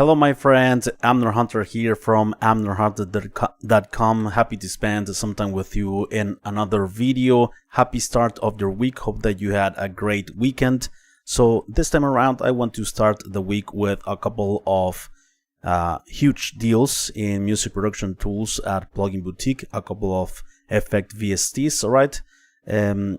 Hello my friends, Amner Hunter here from amnerhunter.com. Happy to spend some time with you in another video. Happy start of your week. Hope that you had a great weekend. So this time around I want to start the week with a couple of huge deals in music production tools at Plugin Boutique, a couple of effect VSTs, alright? And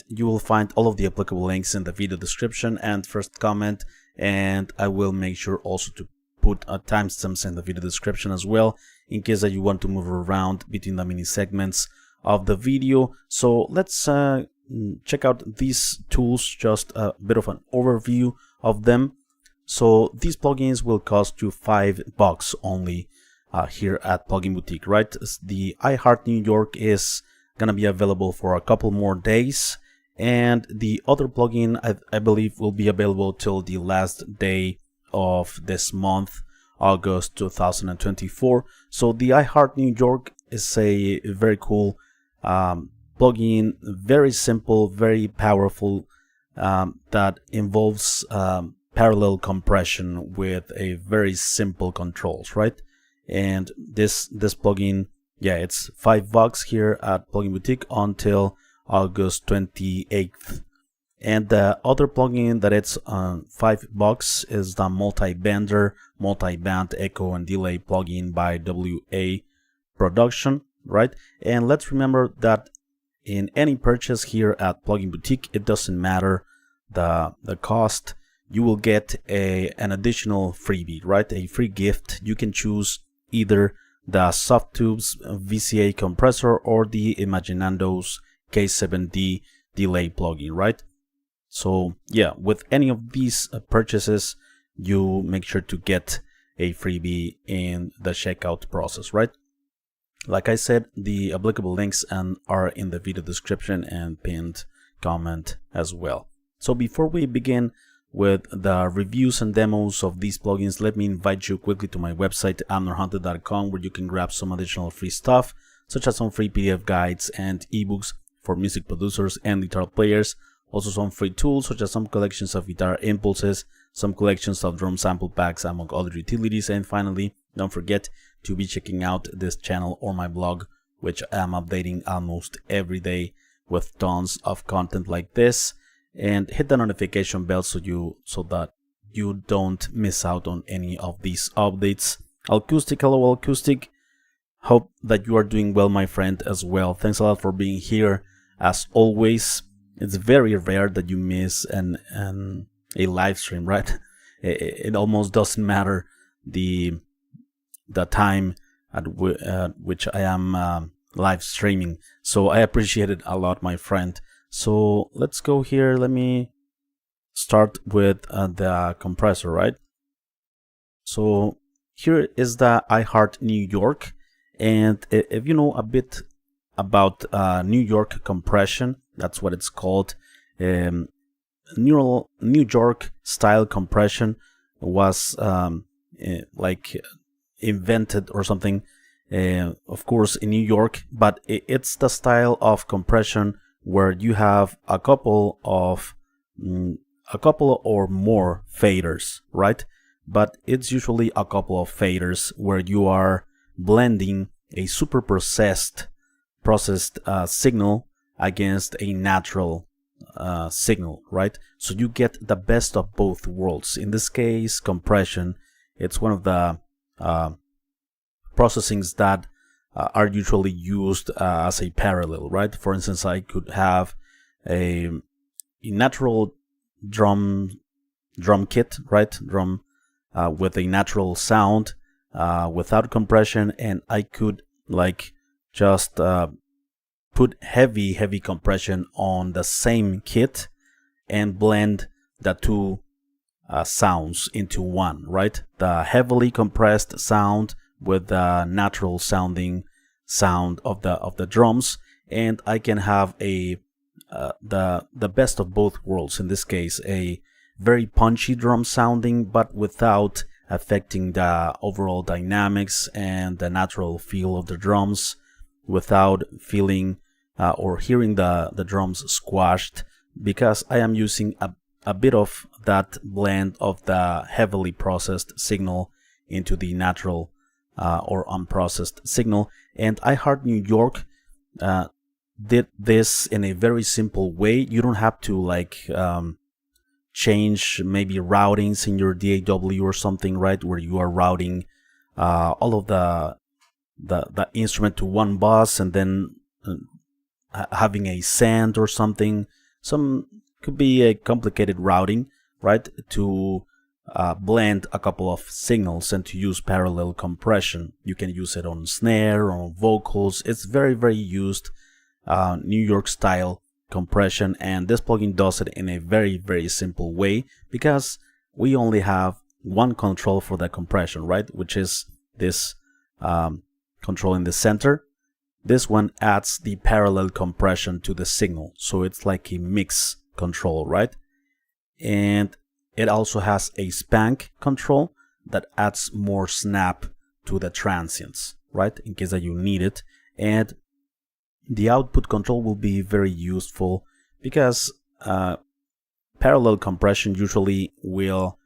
you will find all of the applicable links in the video description and first comment, and I will make sure also to put timestamps in the video description as well, in case that you want to move around between the mini segments of the video. So let's check out these tools, just a bit of an overview of them. So these plugins will cost you $5 only here at Plugin Boutique, right? The I Heart New York is gonna be available for a couple more days, and the other plugin I believe will be available till the last day of this month, August 2024. So the I Heart New York is a very cool plugin, very simple, very powerful, that involves parallel compression with a very simple controls, right? And this plugin, yeah, it's $5 here at Plugin Boutique until August 28th. And the other plugin that it's $5 is the MULTIBENDER multi-band echo and delay plugin by WA Production, right? And let's remember that in any purchase here at Plugin Boutique, it doesn't matter the cost, you will get an additional freebie, right? A free gift. You can choose either the Softube's VCA compressor or the Imaginando's K7D delay plugin, right? So yeah, with any of these purchases, you make sure to get a freebie in the checkout process, right? Like I said, the applicable links are in the video description and pinned comment as well. So before we begin with the reviews and demos of these plugins, let me invite you quickly to my website, amnerhunter.com, where you can grab some additional free stuff, such as some free PDF guides and ebooks for music producers and guitar players. Also some free tools, such as some collections of guitar impulses, some collections of drum sample packs, among other utilities. And finally, don't forget to be checking out this channel or my blog, which I am updating almost every day with tons of content like this. And hit the notification bell so that you don't miss out on any of these updates. Acoustic, hello Acoustic. Hope that you are doing well, my friend, as well. Thanks a lot for being here. As always, it's very rare that you miss a live stream, right? It almost doesn't matter the time at which I am live streaming. So I appreciate it a lot, my friend. So let's go here. Let me start with the compressor, right? So here is the I Heart New York, and if you know a bit about New York compression, that's what it's called. New York style compression was like invented or something, of course, in New York, but it's the style of compression where you have a couple or more faders, right? But it's usually a couple of faders where you are blending a super processed signal against a natural signal, right? So you get the best of both worlds. In this case, compression, it's one of the processings that are usually used as a parallel, right? For instance, I could have a natural drum kit, right? Drum with a natural sound without compression, and I could like just put heavy compression on the same kit and blend the two sounds into one, right? The heavily compressed sound with the natural sounding sound of the drums, and I can have the best of both worlds. In this case, a very punchy drum sounding, but without affecting the overall dynamics and the natural feel of the drums, without feeling or hearing the drums squashed, because I am using a bit of that blend of the heavily processed signal into the natural or unprocessed signal. And iHeart New York did this in a very simple way. You don't have to like change maybe routings in your DAW or something, right, where you are routing all of the instrument to one bus and then having a send or something. Some could be a complicated routing, right, to blend a couple of signals and to use parallel compression. You can use it on snare, on vocals. It's very, very used New York style compression, and this plugin does it in a very, very simple way because we only have one control for the compression, right, which is this control in the center. This one adds the parallel compression to the signal, so it's like a mix control, right? And it also has a spank control that adds more snap to the transients, right, in case that you need it. And the output control will be very useful because parallel compression usually will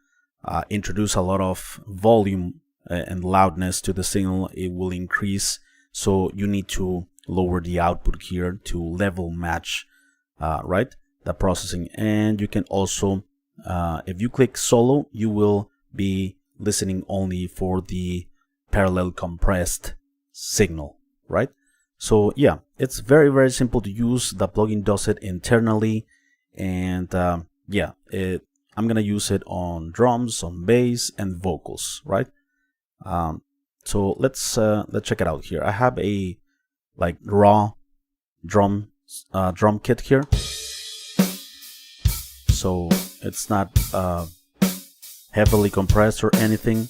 introduce a lot of volume and loudness to the signal. It will increase, so you need to lower the output here to level match right, the processing. And you can also if you click solo, you will be listening only for the parallel compressed signal, right? So yeah, it's very, very simple to use. The plugin does it internally, and yeah, I'm gonna use it on drums, on bass, and vocals, right? So let's check it out here. I have a like raw drum kit here, so it's not heavily compressed or anything,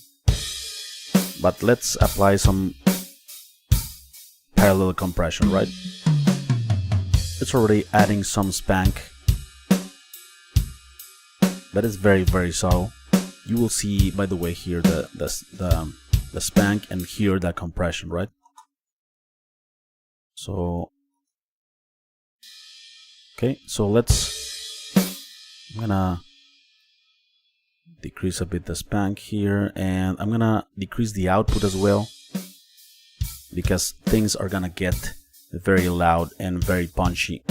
but let's apply some parallel compression, right? It's already adding some spank, but it's very, very subtle. You will see, by the way, here the spank, and here the compression, right? So okay, so I'm gonna decrease a bit the spank here, and I'm gonna decrease the output as well, because things are gonna get very loud and very punchy.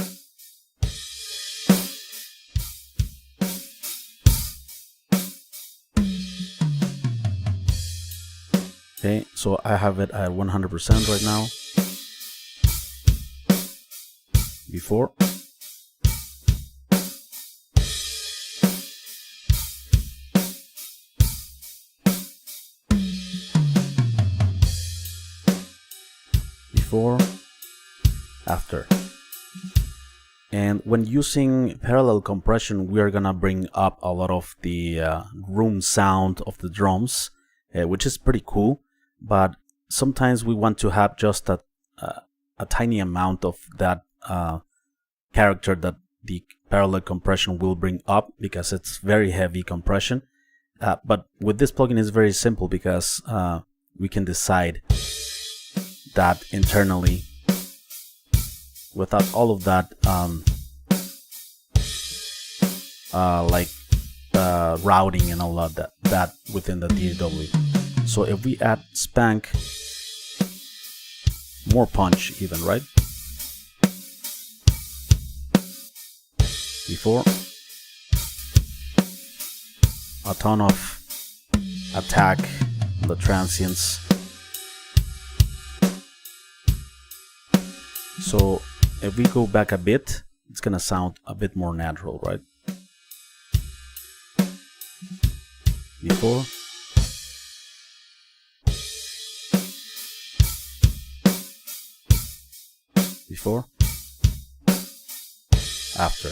Okay, so I have it at 100% right now. Before. Before, after. And when using parallel compression, we are gonna bring up a lot of the room sound of the drums, which is pretty cool. But sometimes we want to have just a tiny amount of that character that the parallel compression will bring up, because it's very heavy compression. But with this plugin, it's very simple, because we can decide that internally without all of that routing and all of that within the DAW. So if we add spank, more punch even, right? Before, a ton of attack on the transients. So if we go back a bit, it's gonna sound a bit more natural, right? Before, before, after.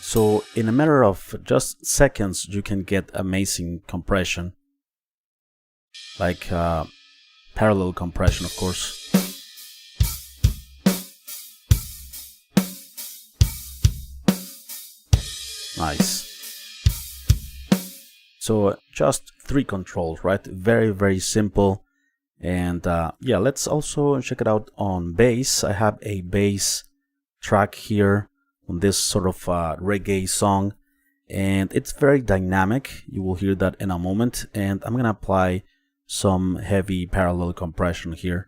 So in a matter of just seconds, you can get amazing compression, like parallel compression, of course. Nice. So just 3 controls, right? Very, very simple. And yeah, let's also check it out on bass. I have a bass track here this sort of reggae song, and it's very dynamic. You will hear that in a moment, and I'm gonna apply some heavy parallel compression here,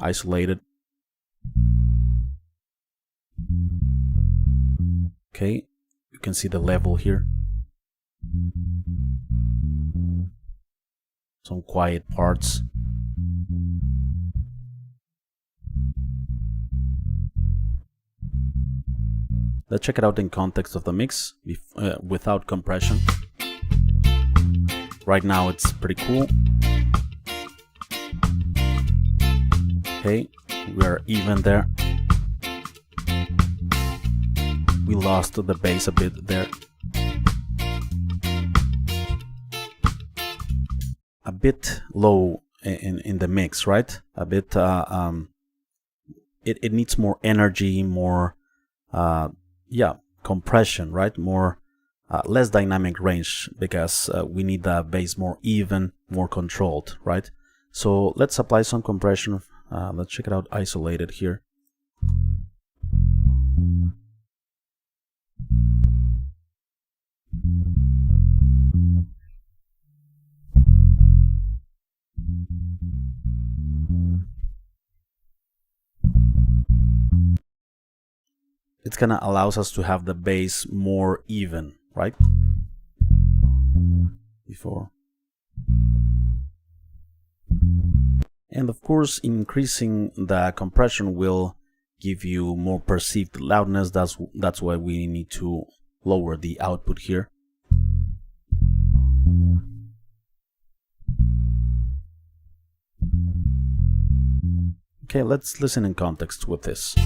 isolated. Okay, you can see the level here. Some quiet parts. Let's check it out in context of the mix without compression. Right now it's pretty cool. Okay, we're even there. We lost the bass a bit there. A bit low in the mix, right? A bit, it needs more energy, more, yeah, compression, right? More, less dynamic range, because we need the bass more even, more controlled, right? So let's apply some compression. Let's check it out isolated here. It's gonna allows us to have the bass more even, right? Before. And of course, increasing the compression will give you more perceived loudness. That's why we need to lower the output here. Okay, let's listen in context with this.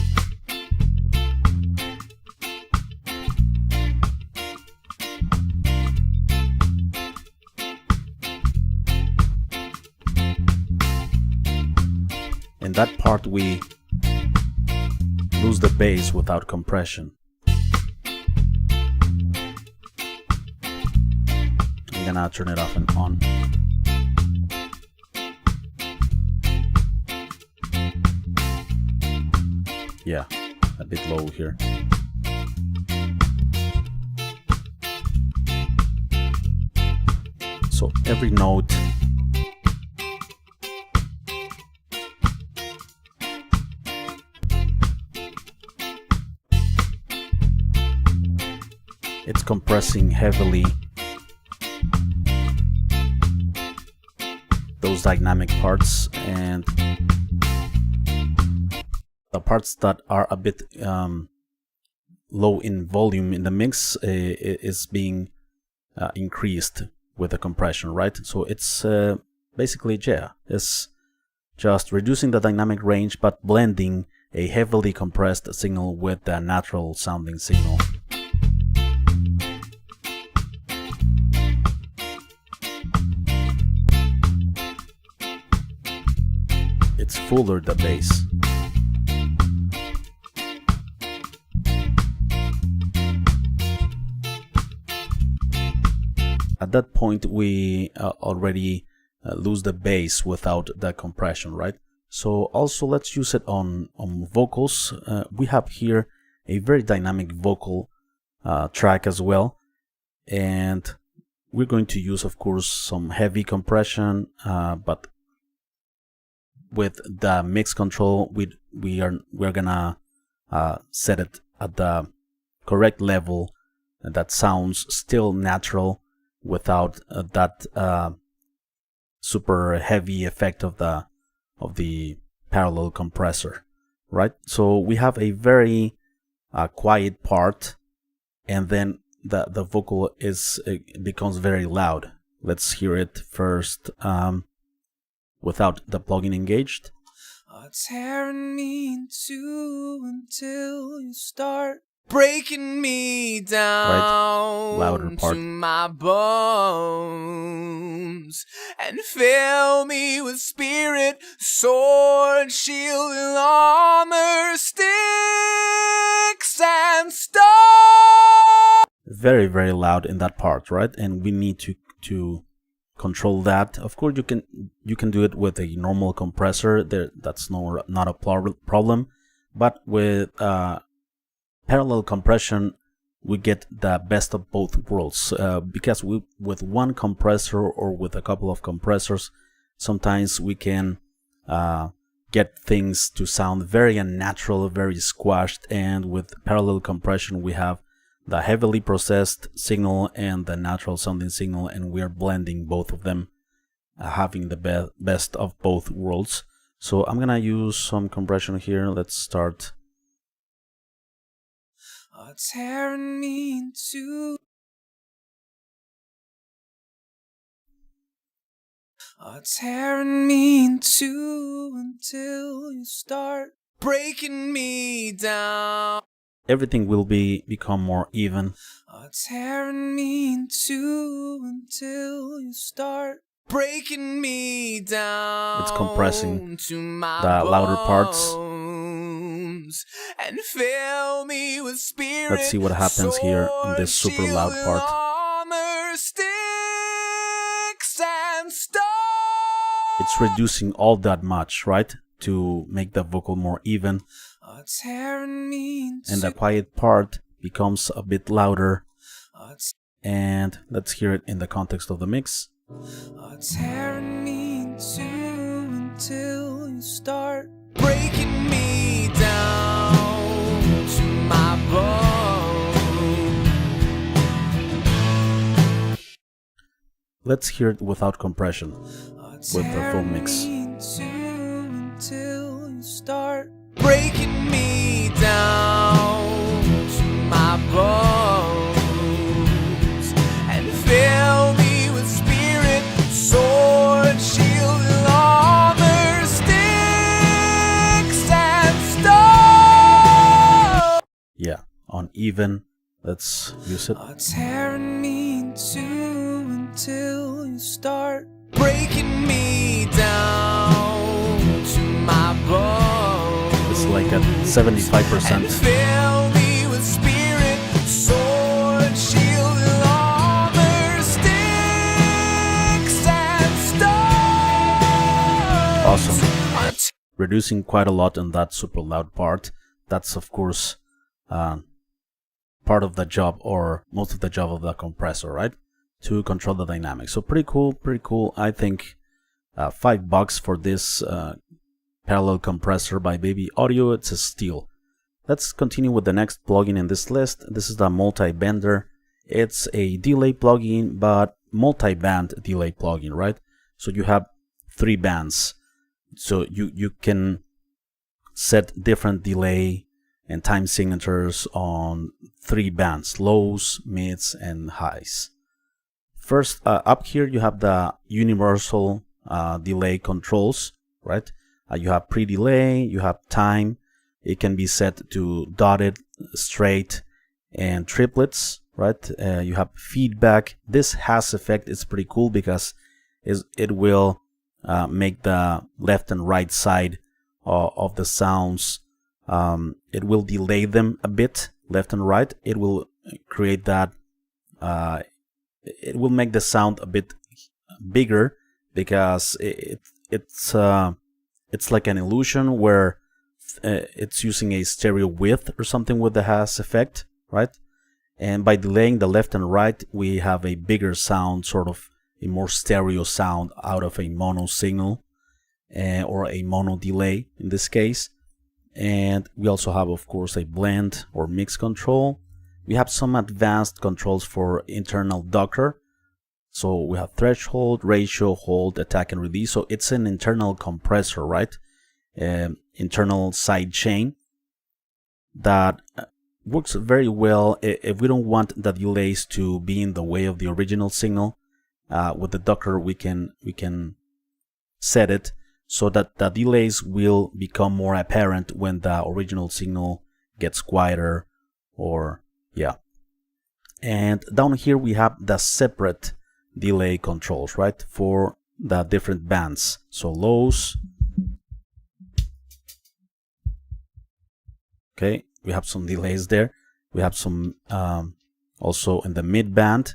In that part we lose the bass without compression. I'm gonna turn it off and on. Yeah, a bit low here. So every note it's compressing heavily those dynamic parts, and the parts that are a bit low in volume in the mix is being increased with the compression, right? So it's basically, yeah, it's just reducing the dynamic range but blending a heavily compressed signal with the natural sounding signal. It's fuller, the bass. At that point we already lose the bass without the compression, right? So also let's use it on vocals. We have here a very dynamic vocal track as well, and we're going to use, of course, some heavy compression, but with the mix control we're gonna set it at the correct level that sounds still natural without that super heavy effect of the parallel compressor, right? So we have a very quiet part, and then the vocal becomes very loud. Let's hear it first without the plugin engaged. Tearing me in two until you start breaking me down, right? Louder part. To my bones, and fill me with spirit, sword, shield, and armor, sticks and stones. Very, very loud in that part, right? And we need to control that. Of course, you can do it with a normal compressor. That's not a problem. But with parallel compression, we get the best of both worlds, because with one compressor or with a couple of compressors, sometimes we can get things to sound very unnatural, very squashed, and with parallel compression we have the heavily processed signal and the natural sounding signal, and we are blending both of them, having the best of both worlds. So I'm gonna use some compression here. Let's start. Tearing me into tearing me into until you start breaking me down. Everything will become more even. Tearing me into until you start breaking me down. It's compressing to my the louder parts. And fill me with spirit. Let's see what happens here in this super loud part. Armor, sticks and stone. It's reducing all that much, right, to make the vocal more even. And the quiet part becomes a bit louder. And let's hear it in the context of the mix. Tearing me into until you start breaking me down to my bone. Let's hear it without compression with the full mix. Until you start breaking me down to my bones and fill me with spirit, sword, shield, and armor, sticks and stone. Yeah, uneven. Let's use it. Tearing me into until you start breaking me down to my bones. It's like at 75%. And fill me with spirit, sword, shield, and armor, sticks and stone. Awesome. Reducing quite a lot in that super loud part. That's of course part of the job, or most of the job of the compressor, right? To control the dynamics. So pretty cool, pretty cool. I think $5 for this parallel compressor by Baby Audio. It's a steal. Let's continue with the next plugin in this list. This is the MULTIBENDER. It's a delay plugin, but multi-band delay plugin, right? So you have 3 bands. So you can set different delay and time signatures on 3 bands: lows, mids, and highs. First, up here you have the universal delay controls, right? You have pre-delay, you have time. It can be set to dotted, straight, and triplets, right? You have feedback. This has effect. It's pretty cool because it will make the left and right side of the sounds. It will delay them a bit, left and right. It will create that. It will make the sound a bit bigger because it's like an illusion where it's using a stereo width or something with the has effect, right? And by delaying the left and right, we have a bigger sound, sort of a more stereo sound out of a mono signal or a mono delay in this case. And we also have, of course, a blend or mix control. We have some advanced controls for internal Docker. So we have threshold, ratio, hold, attack, and release. So it's an internal compressor, right? Internal side chain that works very well if we don't want the delays to be in the way of the original signal. With the Docker, we can set it so that the delays will become more apparent when the original signal gets quieter, or yeah. And down here we have the separate delay controls, right, for the different bands. So lows, okay, we have some delays there. We have some also in the mid band.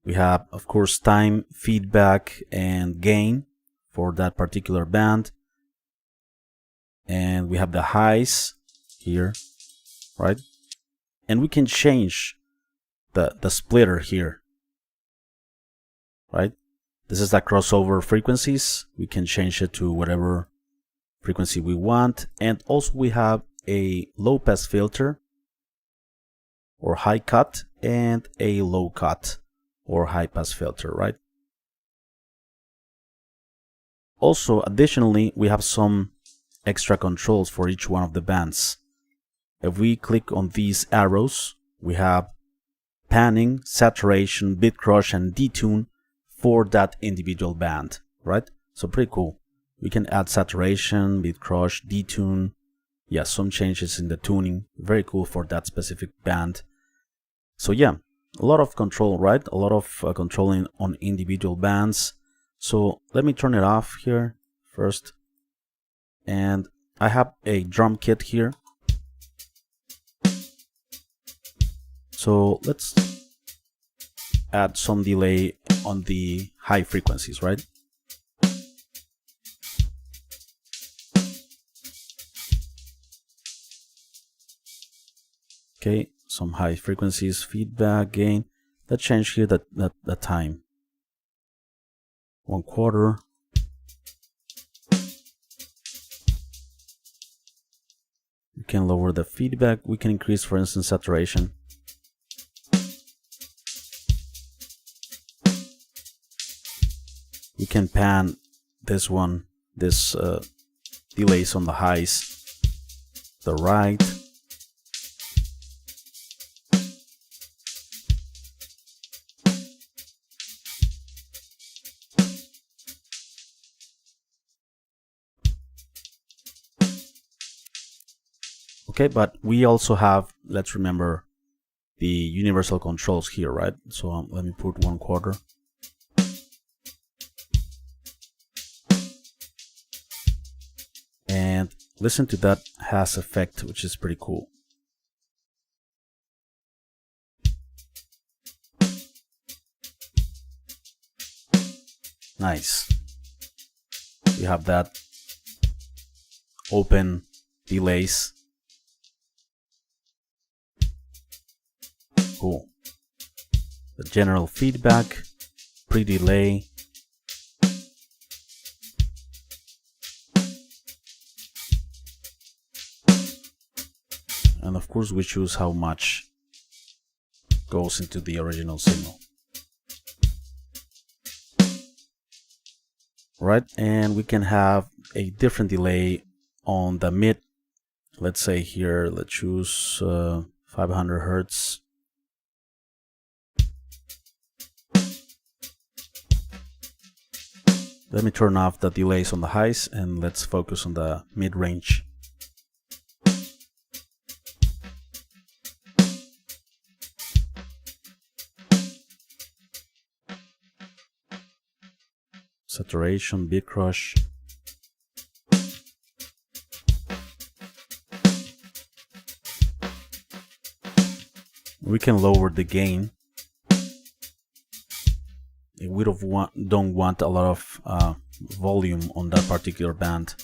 We have, of course, time, feedback, and gain for that particular band. And we have the highs here, right? And we can change the splitter here, right? This is the crossover frequencies. We can change it to whatever frequency we want. And also we have a low pass filter or high cut and a low cut or high pass filter, right? Also, additionally, we have some extra controls for each one of the bands. If we click on these arrows, we have panning, saturation, bit crush, and detune for that individual band, right? So pretty cool. We can add saturation, bit crush, detune. Yeah, some changes in the tuning. Very cool for that specific band. So yeah, a lot of control, right? A lot of controlling on individual bands. So let me turn it off here first. And I have a drum kit here. So let's add some delay on the high frequencies, right? Okay, some high frequencies, feedback, gain. Let's change here the time. 1/4. We can lower the feedback. We can increase, for instance, saturation. We can pan this one, this delays on the highs, the right. Okay, but we also have, let's remember, the universal controls here, right? So let me put 1/4. And listen to that has effect, which is pretty cool. Nice. We have that open delays. Cool. The general feedback, pre-delay. And of course we choose how much goes into the original signal. Right, and we can have a different delay on the mid. Let's say here, let's choose 500 Hertz. Let me turn off the delays on the highs and let's focus on the mid-range. Saturation, bit crush. We can lower the gain. We don't want a lot of volume on that particular band.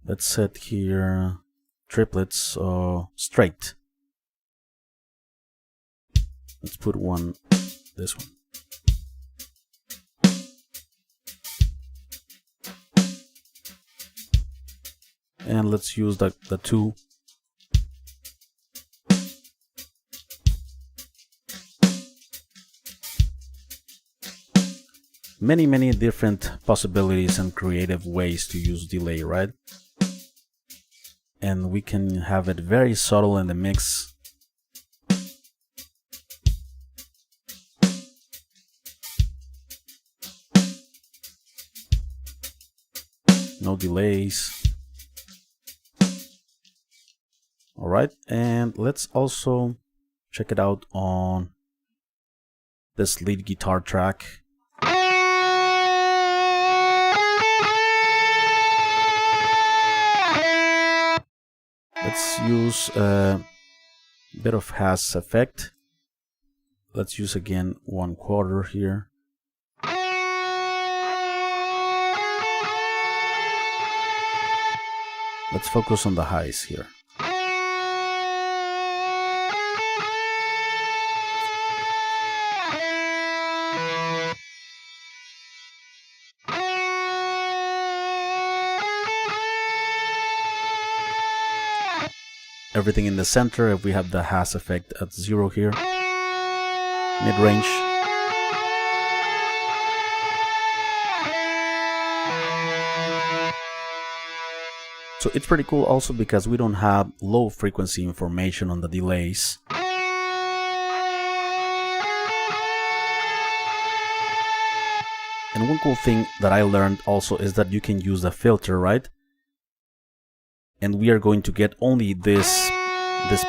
Let's set here triplets or straight. Let's put one, this one. And let's use the two. Many different possibilities and creative ways to use delay, right? And we can have it very subtle in the mix. No delays. All right, and let's also check it out on this lead guitar track. Let's use a bit of has effect. Let's use again 1/4 here. Let's focus on the highs here. everything in the center, if we have the haze effect at 0 here, mid-range. So it's pretty cool also because we don't have low frequency information on the delays. And one cool thing that I learned also is that you can use the filter, right? And we are going to get only this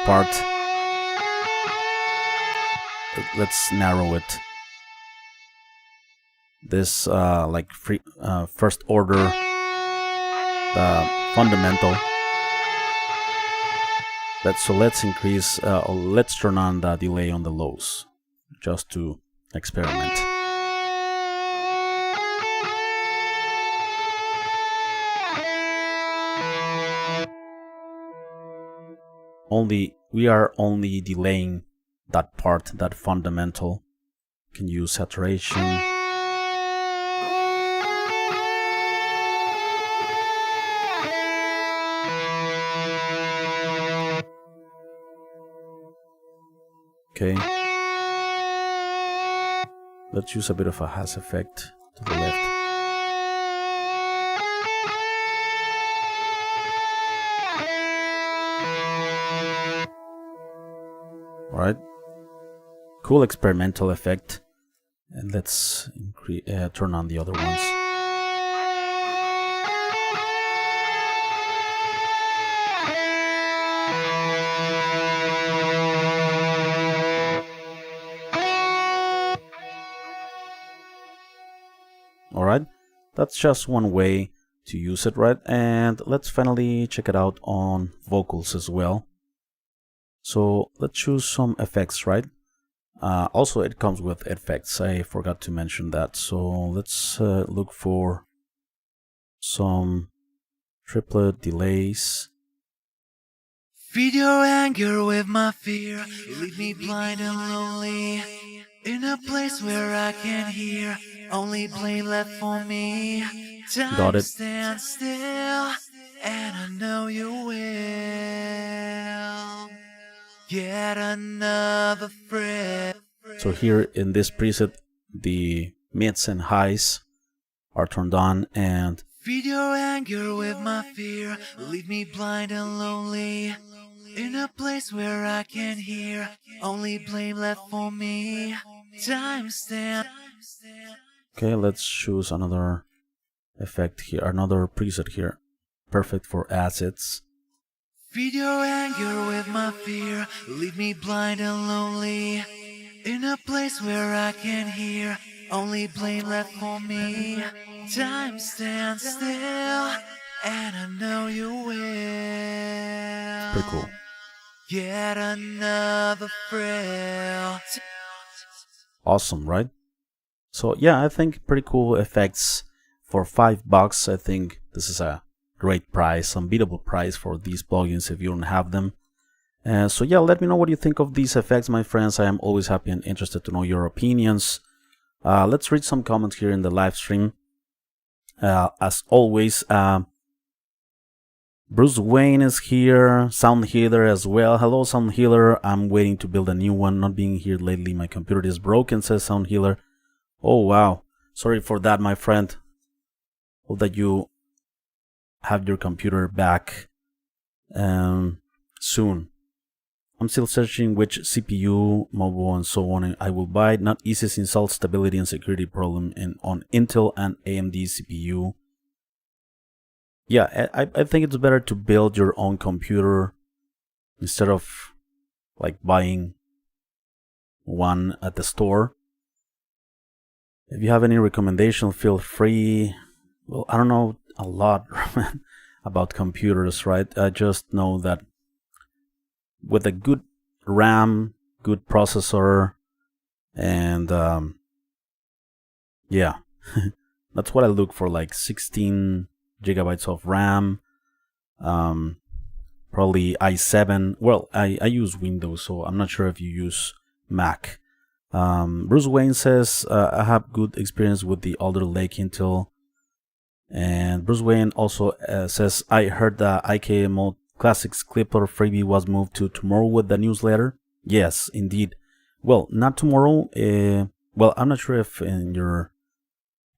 part. Let's narrow it. This like first order, the fundamental. Let's increase. Let's turn on the delay on the lows, just to experiment. We are only delaying that part, that fundamental. You can use saturation. Okay. Let's use a bit of a haze effect to the left. Alright, cool experimental effect, and let's turn on the other ones. Alright, that's just one way to use it, right? And let's finally check it out on vocals as well. So let's choose some effects, right? Also, it comes with effects. I forgot to mention that. So let's look for some triplet delays. Feed your anger with my fear. Leave me blind and lonely. In a place where I can hear. Only blame left for me. Time Got it. Stand still, and I know you will. Get another friend. So here in this preset, the mids and highs are turned on, and feed your anger with my fear. Leave me blind and lonely. In a place where I can hear. Only blame left for me. Time stand. okay, let's choose another effect here, another preset here. Perfect for assets. Feed your anger with my fear. Leave me blind and lonely. In a place where I can hear. Only blame left for me. Time stands still, and I know you will. Pretty cool. Get another thrill. Awesome, right? So yeah, I think pretty cool effects for $5. I think this is a great price, unbeatable price for these plugins if you don't have them. So yeah, let me know what you think of these effects, my friends. I am always happy and interested to know your opinions. Let's read some comments here in the live stream. As always, Bruce Wayne is here, Sound Healer as well. Hello, Sound Healer. I'm waiting to build a new one. Not being here lately. My computer is broken, says Sound Healer. Oh, wow. Sorry for that, my friend. Hope that you have your computer back soon. I'm still searching which CPU, mobile, and so on I will buy. Not easy to install stability and security problem on Intel and AMD CPU. Yeah, I think it's better to build your own computer instead of like buying one at the store. If you have any recommendation, feel free. Well, I don't know a lot about computers, right? I just know that with a good RAM, good processor, and yeah, that's what I look for, like 16 gigabytes of RAM, probably i7. Well, I use Windows, so I'm not sure if you use Mac. Bruce Wayne says, I have good experience with the Alder Lake Intel. And Bruce Wayne also says, I heard the IK Classics Clipper freebie was moved to tomorrow with the newsletter. Yes, indeed. Well, not tomorrow. Well, I'm not sure if in your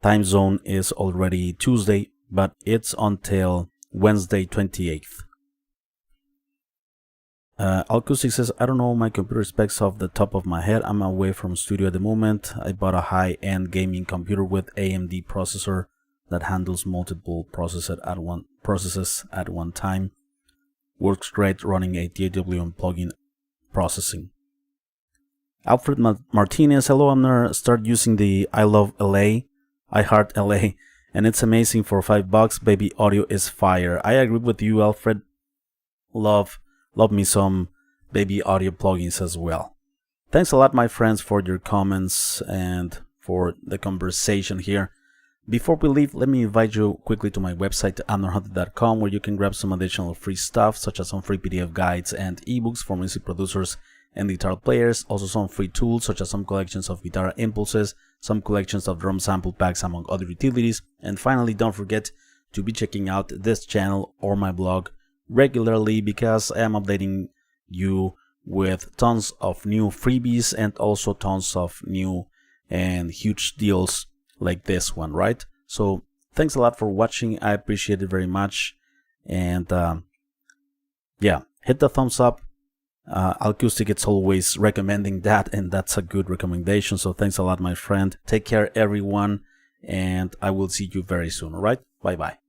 time zone is already Tuesday, but it's until Wednesday 28th. Acoustic says, I don't know my computer specs off the top of my head. I'm away from studio at the moment. I bought a high-end gaming computer with AMD processor that handles multiple processes at one time. Works great running a DAW plugin processing. Alfred Martinez, hello, I'm gonna start using the I Love LA, I Heart LA, and it's amazing for $5. Baby audio is fire. I agree with you, Alfred. Love me some baby audio plugins as well. Thanks a lot, my friends, for your comments and for the conversation here. Before we leave, let me invite you quickly to my website, amnerhunter.com, where you can grab some additional free stuff, such as some free PDF guides and ebooks for music producers and guitar players. Also some free tools, such as some collections of guitar impulses, some collections of drum sample packs, among other utilities. And finally, don't forget to be checking out this channel or my blog regularly, because I am updating you with tons of new freebies and also tons of new and huge deals like this one, right? So thanks a lot for watching. I appreciate it very much. And yeah, hit the thumbs up. Acoustic, it's always recommending that, and that's a good recommendation. So thanks a lot, my friend. Take care, everyone, and I will see you very soon. All right, bye bye.